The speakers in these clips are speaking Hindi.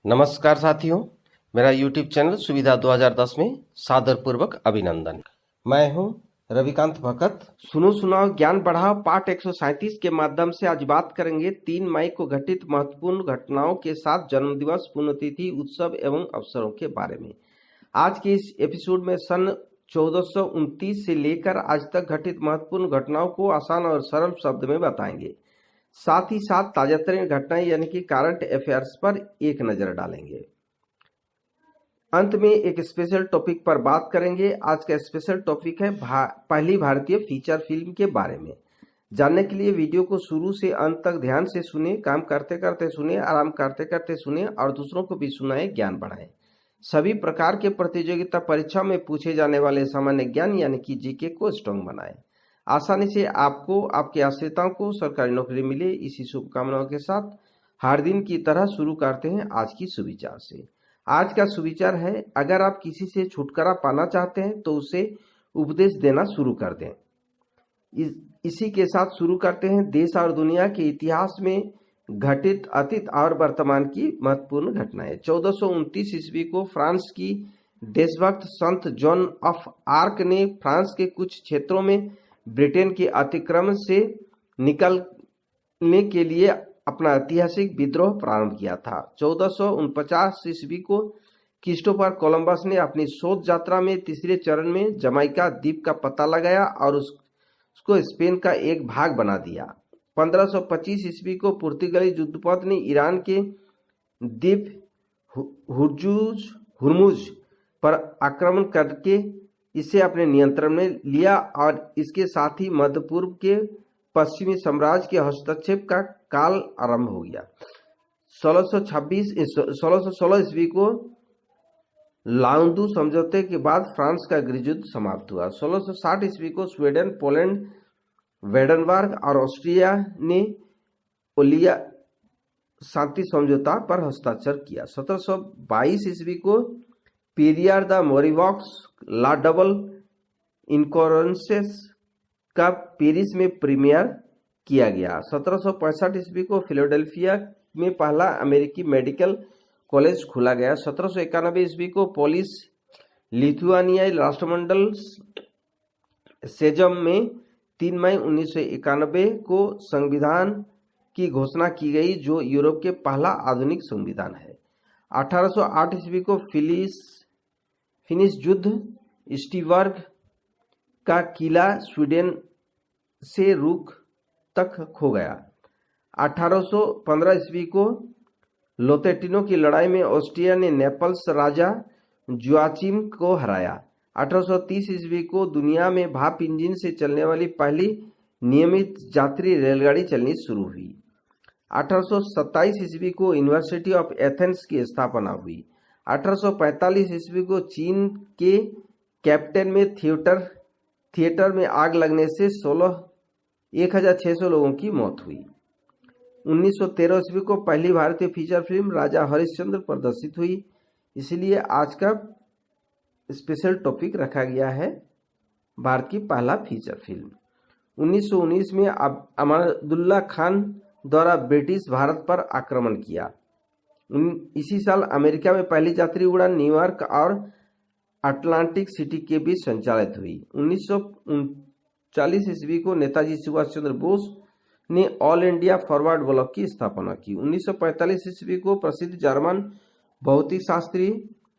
नमस्कार साथियों, मेरा YouTube चैनल सुविधा 2010 में सादरपूर्वक अभिनंदन। मैं हूं रविकांत भगत। सुनो सुनाओ ज्ञान बढ़ाओ पाठ 137 के माध्यम से आज बात करेंगे 3 मई को घटित महत्वपूर्ण घटनाओं के साथ जन्मदिवस, पुण्यतिथि, उत्सव एवं अवसरों के बारे में। आज के इस एपिसोड में सन 1429 से लेकर आज तक घटित महत्वपूर्ण घटनाओं को आसान और सरल शब्द में बताएंगे। साथ ही साथ ताजातरीन घटनाएं यानी कि करंट अफेयर्स पर एक नजर डालेंगे। अंत में एक स्पेशल टॉपिक पर बात करेंगे। आज का स्पेशल टॉपिक है पहली भारतीय फीचर फिल्म के बारे में। जानने के लिए वीडियो को शुरू से अंत तक ध्यान से सुने, काम करते करते सुने, आराम करते करते सुने और दूसरों को भी सुनाए, ज्ञान बढ़ाएं। सभी प्रकार के प्रतियोगिता परीक्षा में पूछे जाने वाले सामान्य ज्ञान यानी कि जीके को स्ट्रांग बनाएं। आसानी से आपको, आपके आश्रिताओं को सरकारी नौकरी मिले, इसी शुभकामनाओं के साथ हर दिन की तरह शुरू करते हैं आज की सुविचार से। आज का सुविचार है, अगर आप किसी से छुटकारा पाना चाहते हैं तो उसे उपदेश देना शुरू कर दें। इसी के साथ शुरू करते हैं देश और दुनिया के इतिहास में घटित अतीत और वर्तमान की महत्वपूर्ण घटनाएं। 1429 ईस्वी को फ्रांस की देशभक्त संत जॉन ऑफ आर्क ने फ्रांस के कुछ क्षेत्रों में ब्रिटेन के अतिक्रमण से निकलने के लिए अपना ऐतिहासिक विद्रोह प्रारंभ किया था। 1449 ईस्वी को क्रिस्टोफर कोलंबस ने अपनी शोध यात्रा में तीसरे चरण में जमाइका द्वीप का पता लगाया और उसको स्पेन का एक भाग बना दिया। 1525 ईस्वी को पुर्तगाली युद्धपोत ने ईरान के द्वीप हुर्मुज पर आक्रमण करके इसे अपने नियंत्रण में लिया और इसके साथ ही मध्य पूर्व के पश्चिमी साम्राज्य के हस्तक्षेप का काल आरंभ हो गया। 1616 ईस्वी को लाउंडू समझौते के बाद फ्रांस का गृहयुद्ध समाप्त हुआ। 1660 ईस्वी को स्वीडन, पोलैंड, वेडनबर्ग और ऑस्ट्रिया ने ओलिया शांति समझौता पर हस्ताक्षर किया। 1722 ईस्वी को पीरियर द मोरिवॉक्स ला डबल इनकॉरेंसेस का पेरिस में प्रीमियर किया गया। 1765 ईस्वी को फिलाडेल्फिया में पहला अमेरिकी मेडिकल कॉलेज खोला गया। 1791 ईस्वी को पोलिश लिथुआनियाई राष्ट्रमंडल सेजम में 3 मई 1991 को संविधान की घोषणा की गई, जो यूरोप के पहला आधुनिक संविधान है। 1808 ईस्वी को फिनिश युद्ध स्टीवर्ग का किला स्वीडन से रूक तक खो गया। 1815 ईस्वी को लोतेटिनो की लड़ाई में ऑस्ट्रिया ने नेपल्स राजा जुआचिम को हराया। 1830 ईस्वी को दुनिया में भाप इंजन से चलने वाली पहली नियमित यात्री रेलगाड़ी चलनी शुरू हुई। 1827 ईस्वी को यूनिवर्सिटी ऑफ एथेंस की स्थापना हुई। 1845 ईस्वी को चीन के कैप्टन में थिएटर में आग लगने से 1600 लोगों की मौत हुई। 1913 ईस्वी को पहली भारतीय फीचर फिल्म राजा हरिश्चंद्र प्रदर्शित हुई। इसलिए आज का स्पेशल टॉपिक रखा गया है भारत की पहला फीचर फिल्म। 1919 में अमादुल्ला खान द्वारा ब्रिटिश भारत पर आक्रमण किया। इसी साल अमेरिका में पहली यात्री उड़ान न्यूयॉर्क और अटलांटिक सिटी के बीच संचालित हुई। 1939 ईस्वी को नेताजी सुभाष चंद्र बोस ने ऑल इंडिया फॉरवर्ड ब्लॉक की स्थापना की। 1945 ईस्वी को प्रसिद्ध जर्मन भौतिक शास्त्री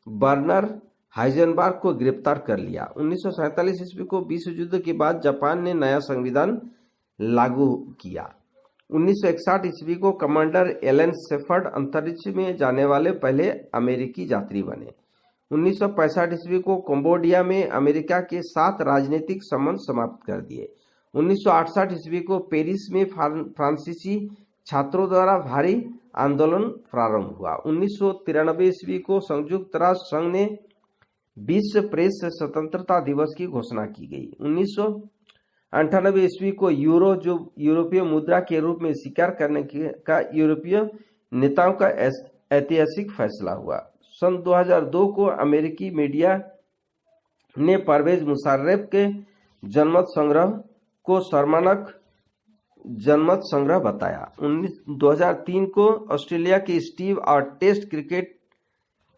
बर्नर हाइजेनबर्ग को गिरफ्तार कर लिया। 1947 ईस्वी को विश्व युद्ध के बाद जापान ने नया संविधान लागू किया। 1961 ईस्वी को कमांडर एलन शेफर्ड अंतरिक्ष में जाने वाले पहले अमेरिकी यात्री बने। 1965 ईस्वी को कंबोडिया में अमेरिका के साथ राजनीतिक संबंध समाप्त कर दिए। 1968 ईस्वी को पेरिस में फ्रांसीसी छात्रों द्वारा भारी आंदोलन प्रारंभ हुआ। 1993 ईस्वी को संयुक्त राष्ट्र संघ ने विश्व प्रेस स्वतंत्रता दिवस की घोषणा की गई। 1998 ईस्वी को यूरो, जो यूरोपीय मुद्रा के रूप में स्वीकार करने का यूरोपीय नेताओं का ऐतिहासिक फैसला हुआ। सन 2002 को अमेरिकी मीडिया ने परवेज मुशर्रफ के जनमत संग्रह को सम्मानक जनमत संग्रह बताया। 2003 को ऑस्ट्रेलिया के स्टीव और टेस्ट क्रिकेट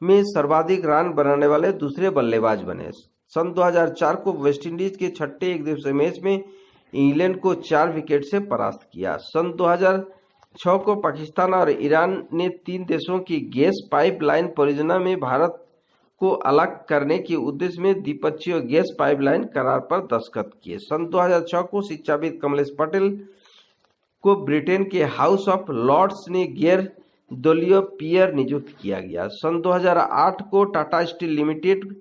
में सर्वाधिक रन बनाने वाले दूसरे बल्लेबाज बने। सन 2004 को वेस्टइंडीज के छठे एक दिवसीय मैच में इंग्लैंड को 4 विकेट से परास्त किया। सन 2006 को पाकिस्तान और ईरान ने 3 देशों की गैस पाइपलाइन परियोजना में भारत को अलग करने के उद्देश्य में द्विपक्षीय गैस पाइपलाइन करार पर दस्तखत किए। सन 2006 को शिक्षाविद कमलेश पटेल को ब्रिटेन के हाउस ऑफ लॉर्ड्स ने गैर दलीय पीयर नियुक्त किया गया। सन 2008 को टाटा स्टील लिमिटेड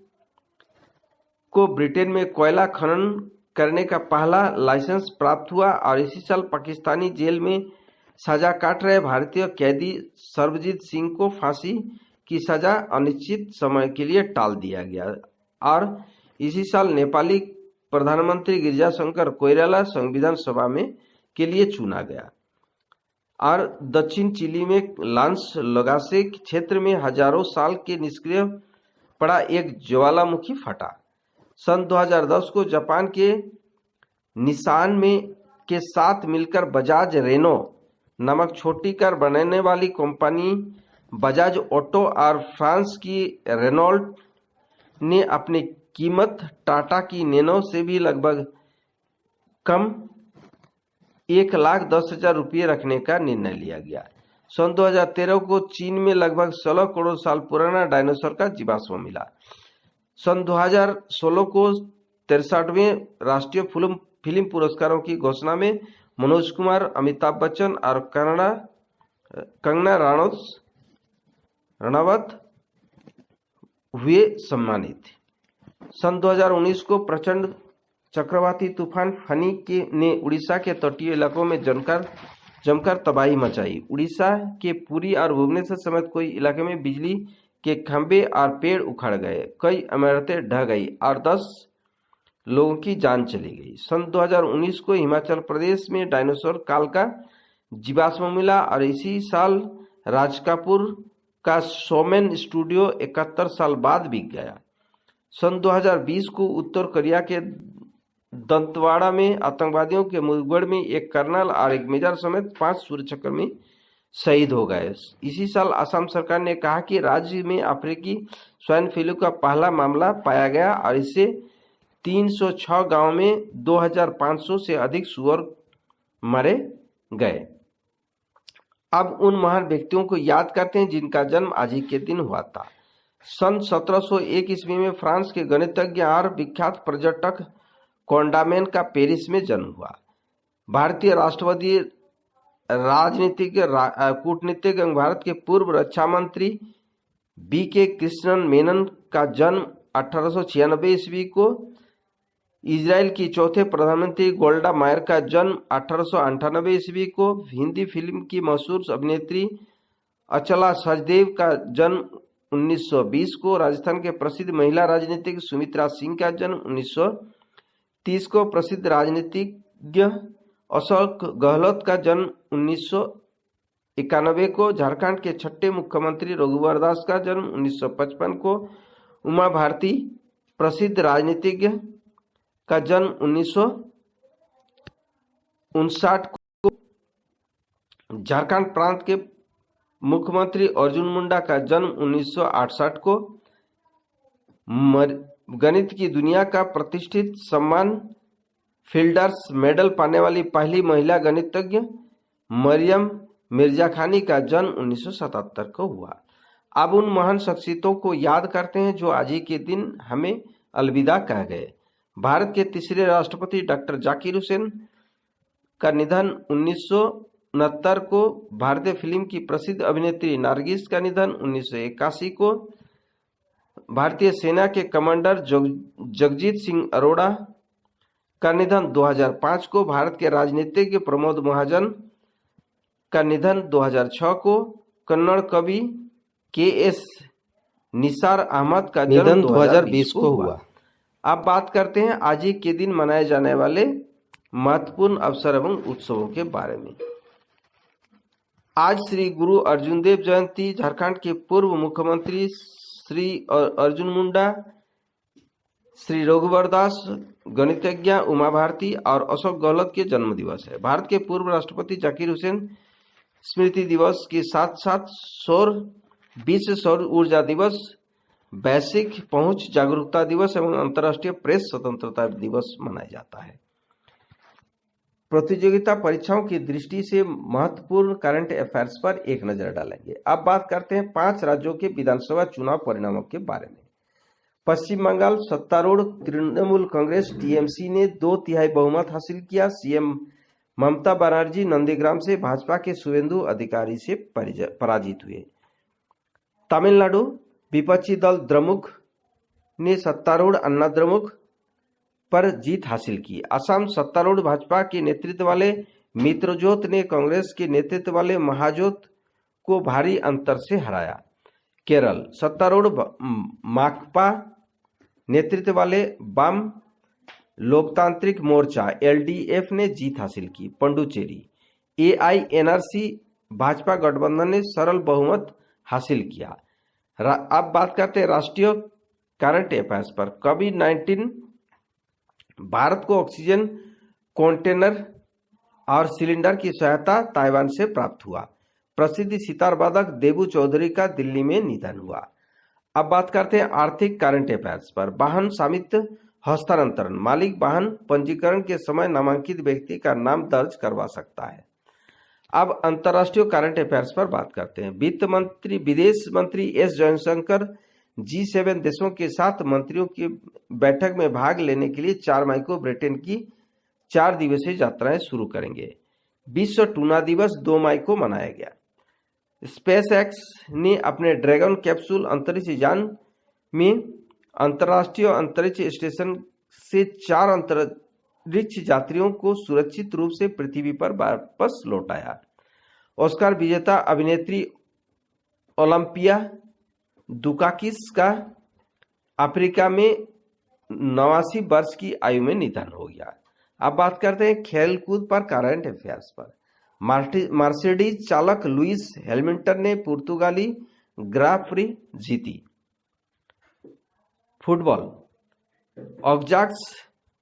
को ब्रिटेन में कोयला खनन करने का पहला लाइसेंस प्राप्त हुआ और इसी साल पाकिस्तानी जेल में सजा काट रहे भारतीय कैदी सर्वजीत सिंह को फांसी की सजा अनिश्चित समय के लिए टाल दिया गया और इसी साल नेपाली प्रधानमंत्री गिरिजाशंकर कोइराला संविधान सभा में के लिए चुना गया और दक्षिण चिली में लांस लगासे क्षेत्र में हजारों साल के निष्क्रिय पड़ा एक ज्वालामुखी फटा। सन 2010 को जापान के निसान में के साथ मिलकर बजाज रेनो नामक छोटी कार बनाने वाली कंपनी बजाज ऑटो और फ्रांस की रेनॉल्ट ने अपनी कीमत टाटा की नैनो से भी लगभग कम 1,10,000 रुपये रखने का निर्णय लिया गया। सन 2013 को चीन में लगभग 16 करोड़ साल पुराना डायनासोर का जीवाश्म मिला। सन 2016 को 63वें राष्ट्रीय फिल्म पुरस्कारों की घोषणा में मनोज कुमार, अमिताभ बच्चन और कंगना रणावत हुए सम्मानित। सन 2019 को प्रचंड चक्रवाती तूफान फनी ने उड़ीसा के तटीय इलाकों में जमकर तबाही मचाई। उड़ीसा के पुरी और भुवनेश्वर समेत कई इलाके में बिजली के खंभे और पेड़ उखड़ गए, कई इमारतें ढह गई और 10 लोगों की जान चली गई। सन 2019 को हिमाचल प्रदेश में डायनासोर काल का जीवाश्म मिला और इसी साल राजकापुर का सोमेन स्टूडियो 71 साल बाद बिक गया। सन 2020 को उत्तर कोरिया के दंतवाड़ा में आतंकवादियों के मुठभेड़ में एक कर्नल और एक मेजर समेत 5 सुरक्षाकर्मी शहीद हो गए। इसी साल असम सरकार ने कहा कि राज्य में अफ्रीकी स्वाइन फ्लू का पहला मामला पाया गया और इससे 306 गांवों में 2,500 से अधिक सुअर मारे गए। अब उन महान व्यक्तियों को याद करते हैं जिनका जन्म आज ही के दिन हुआ था। सन 1701 ईस्वी में फ्रांस के गणितज्ञ और विख्यात पर्यटक कॉन्डामेन का पेरिस में जन्म हुआ। भारतीय राष्ट्रवादी राजनीतिज्ञ कूटनीतिज्ञ भारत के पूर्व रक्षा मंत्री B.K. कृष्णन मेनन का जन्म 1896 ईस्वी को। इजराइल की चौथे प्रधानमंत्री गोल्डा मायर का जन्म 1898 ईस्वी को। हिंदी फिल्म की मशहूर अभिनेत्री अचला सचदेव का जन्म 1920 को। राजस्थान के प्रसिद्ध महिला राजनीतिज्ञ सुमित्रा सिंह का जन्म 1930 को। प्रसिद्ध राजनीतिज्ञ अशोक गहलोत का जन्म 1991 को। झारखंड के छठे मुख्यमंत्री रघुवर दास का जन्म 1955 को। उमा भारती प्रसिद्ध राजनीतिज्ञ का जन्म 1959 को। झारखंड प्रांत के मुख्यमंत्री अर्जुन मुंडा का जन्म 1968 को। गणित की दुनिया का प्रतिष्ठित सम्मान फील्डर्स मेडल पाने वाली पहली महिला गणितज्ञ मरियम मिर्जा खानी का जन्म 1977 को हुआ। अब उन महान शख्सियतों को याद करते हैं जो आज ही के दिन हमें अलविदा कह गए। भारत के तीसरे राष्ट्रपति डॉक्टर जाकिर हुसैन का निधन 1969 को। भारतीय फिल्म की प्रसिद्ध अभिनेत्री नारगिस का निधन 1981 को। भारतीय सेना के कमांडर जगजीत सिंह अरोड़ा का निधन 2005 को। भारत के राजनीतिज्ञ प्रमोद महाजन का निधन 2006 को। कन्नड़ कवि के.एस. निसार अहमद का निधन 2020 को हुआ। अब बात करते हैं आज ही के दिन मनाए जाने वाले महत्वपूर्ण अवसर एवं उत्सवों के बारे में। आज श्री गुरु अर्जुन देव जयंती। झारखंड के पूर्व मुख्यमंत्री श्री अर्जुन मुंडा श्री रघुवर दास, गणितज्ञ उमा भारती और अशोक गहलोत के जन्म दिवस है। भारत के पूर्व राष्ट्रपति जाकिर हुसैन स्मृति दिवस के साथ साथ विश्व सौर ऊर्जा दिवस, वैश्विक पहुंच जागरूकता दिवस एवं अंतर्राष्ट्रीय प्रेस स्वतंत्रता दिवस मनाया जाता है। प्रतियोगिता परीक्षाओं की दृष्टि से महत्वपूर्ण करंट अफेयर्स पर एक नजर डालेंगे। अब बात करते हैं 5 राज्यों के विधानसभा चुनाव परिणामों के बारे में। पश्चिम बंगाल सत्तारूढ़ तृणमूल कांग्रेस टीएमसी ने 2/3 बहुमत हासिल किया। सीएम ममता बनर्जी नंदीग्राम से भाजपा के शुभेंदु अधिकारी से पराजित हुए। तमिलनाडु विपक्षी दल द्रमुक ने सत्तारूढ़ अन्ना द्रमुक पर जीत हासिल की। असम सत्तारूढ़ भाजपा के नेतृत्व वाले मित्रजोत ने कांग्रेस के नेतृत्व वाले महाजोत को भारी अंतर से हराया। केरल सत्तारूढ़ माकपा नेतृत्व वाले वाम लोकतांत्रिक मोर्चा एलडीएफ ने जीत हासिल की। पुडुचेरी एआईएनआरसी भाजपा गठबंधन ने सरल बहुमत हासिल किया। अब बात करते हैं राष्ट्रीय करंट अफेयर्स पर। कोविड-19 भारत को ऑक्सीजन कंटेनर और सिलेंडर की सहायता ताइवान से प्राप्त हुआ। प्रसिद्ध सितार वादक देबू चौधरी का दिल्ली में निधन हुआ। अब बात करते हैं आर्थिक करंट अफेयर्स पर। वाहन स्वामित्व हस्तांतरण, मालिक वाहन पंजीकरण के समय नामांकित व्यक्ति का नाम दर्ज करवा सकता है। अब अंतर्राष्ट्रीय करंट अफेयर्स पर बात करते हैं। वित्त मंत्री विदेश मंत्री एस जयशंकर G7 देशों के साथ मंत्रियों की बैठक में भाग लेने के लिए 4 मई को ब्रिटेन की 4 दिवसीय यात्राएं शुरू करेंगे। विश्व टूना दिवस 2 मई को मनाया गया। स्पेस एक्स ने अपने ड्रैगन कैप्सूल अंतरिक्ष यान में अंतर्राष्ट्रीय अंतरिक्ष स्टेशन से 4 अंतरिक्ष यात्रियों को सुरक्षित रूप से पृथ्वी पर वापस लौटाया। ऑस्कर विजेता अभिनेत्री ओलंपिया दुकाकिस का अफ्रीका में 89 वर्ष की आयु में निधन हो गया। अब बात करते हैं खेलकूद पर करंट अफेयर्स पर। मर्सिडीज चालक लुइस हैमिल्टन ने पुर्तगाली ग्रां प्री जीती। फुटबॉल ऑक्जाक्स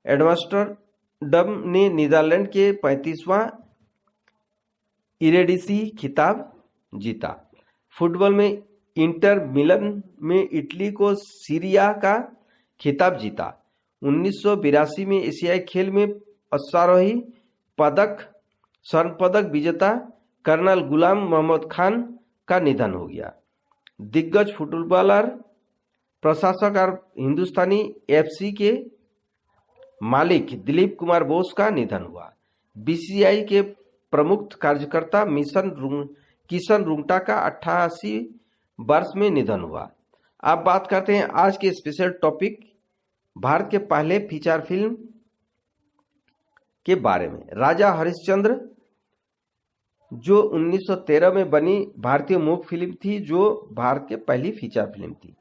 एम्स्टर्डम ने नीदरलैंड के 35वां इरेडिसी खिताब जीता। फुटबॉल में इंटर मिलन में इटली को सीरिया का खिताब जीता। 1982 में एशियाई खेल में अश्वारोही स्वर्ण पदक विजेता कर्नल गुलाम मोहम्मद खान का निधन हो गया। दिग्गज फुटबॉलर, प्रशासक और हिंदुस्तानी एफसी के मालिक दिलीप कुमार बोस का निधन हुआ। बीसीसीआई के प्रमुख कार्यकर्ता किशन रुंगटा का 88 वर्ष में निधन हुआ। अब बात करते हैं आज के स्पेशल टॉपिक भारत के पहले फीचर फिल्म के बारे में। राजा हरिश्चंद्र जो 1913 में बनी भारतीय मूक फिल्म थी, जो भारत के पहली फीचर फिल्म थी।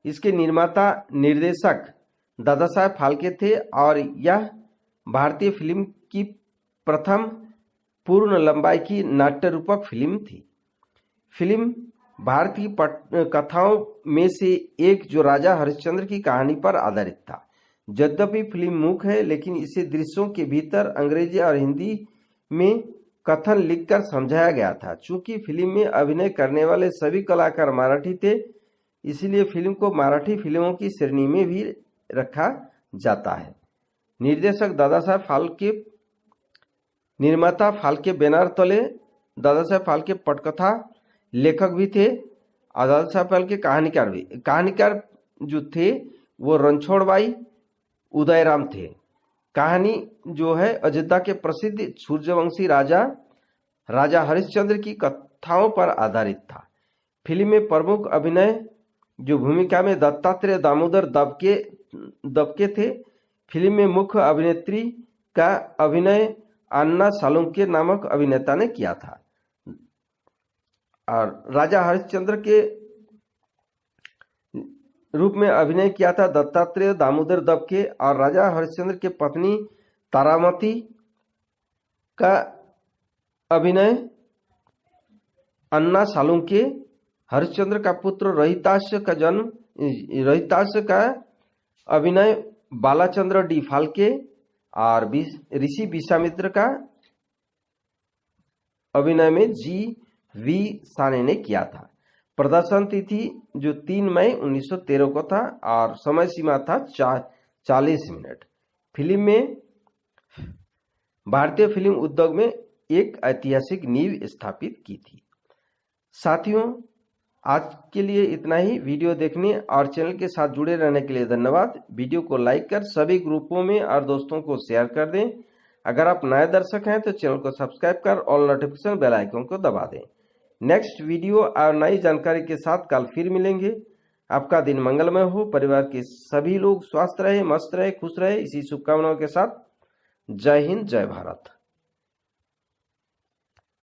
इसके निर्माता निर्देशक दादा साहेब फाल्के थे और यह भारतीय फिल्म की प्रथम पूर्ण लंबाई की नाट्य रूपक फिल्म थी। फिल्म भारत की कथाओं में से एक जो राजा हरिश्चंद्र की कहानी पर आधारित था। यद्यपि फिल्म मूक है, लेकिन इसे दृश्यों के भीतर अंग्रेजी और हिंदी में कथन लिखकर समझाया गया था। चूंकि फिल्म में अभिनय करने वाले सभी कलाकार मराठी थे, इसलिए फिल्म को मराठी फिल्मों की श्रेणी में भी रखा जाता है। निर्देशक दादा साहेब फाल्के, निर्माता फाल्के बैनर तले दादा साहेब फाल्के पटकथा लेखक भी थे और दादा साहेब फाल्के कहानीकार जो थे वो रणछोड़बाई उदयराम थे। कहानी जो है अयोध्या के प्रसिद्ध सूर्यवंशी राजा हरिश्चंद्र की कथाओं पर आधारित था। फिल्म में प्रमुख अभिनय जो भूमिका में दत्तात्रेय दामोदर दबके थे। फिल्म में मुख्य अभिनेत्री का अभिनय अन्ना सालुंके नामक अभिनेता ने किया था और राजा हरिश्चंद्र के रूप में अभिनय किया था दत्तात्रेय दामोदर दबके और राजा हरिश्चंद्र के पत्नी तारामती का अभिनय अन्ना सालुंके। हरिश्चंद्र का पुत्र रोहिताश का अभिनय बालाचंद्र डी फाल्के और ऋषि विश्वामित्र का अभिनय में जी.वी. साने ने किया था। प्रदर्शन तिथि जो 3 मई 1913 को था और समय सीमा था 40 मिनट। फिल्म में भारतीय फिल्म उद्योग में एक ऐतिहासिक नींव स्थापित की थी। साथियों, आज के लिए इतना ही। वीडियो देखने और चैनल के साथ जुड़े रहने के लिए धन्यवाद। वीडियो को लाइक कर सभी ग्रुपों में और दोस्तों को शेयर कर दें। अगर आप नए दर्शक हैं तो चैनल को सब्सक्राइब कर ऑल नोटिफिकेशन बेल आइकन को दबा दें। नेक्स्ट वीडियो और नई जानकारी के साथ कल फिर मिलेंगे। आपका दिन मंगलमय हो, परिवार के सभी लोग स्वस्थ रहे, मस्त रहे, खुश रहे, इसी शुभकामनाओं के साथ जय हिंद, जय भारत।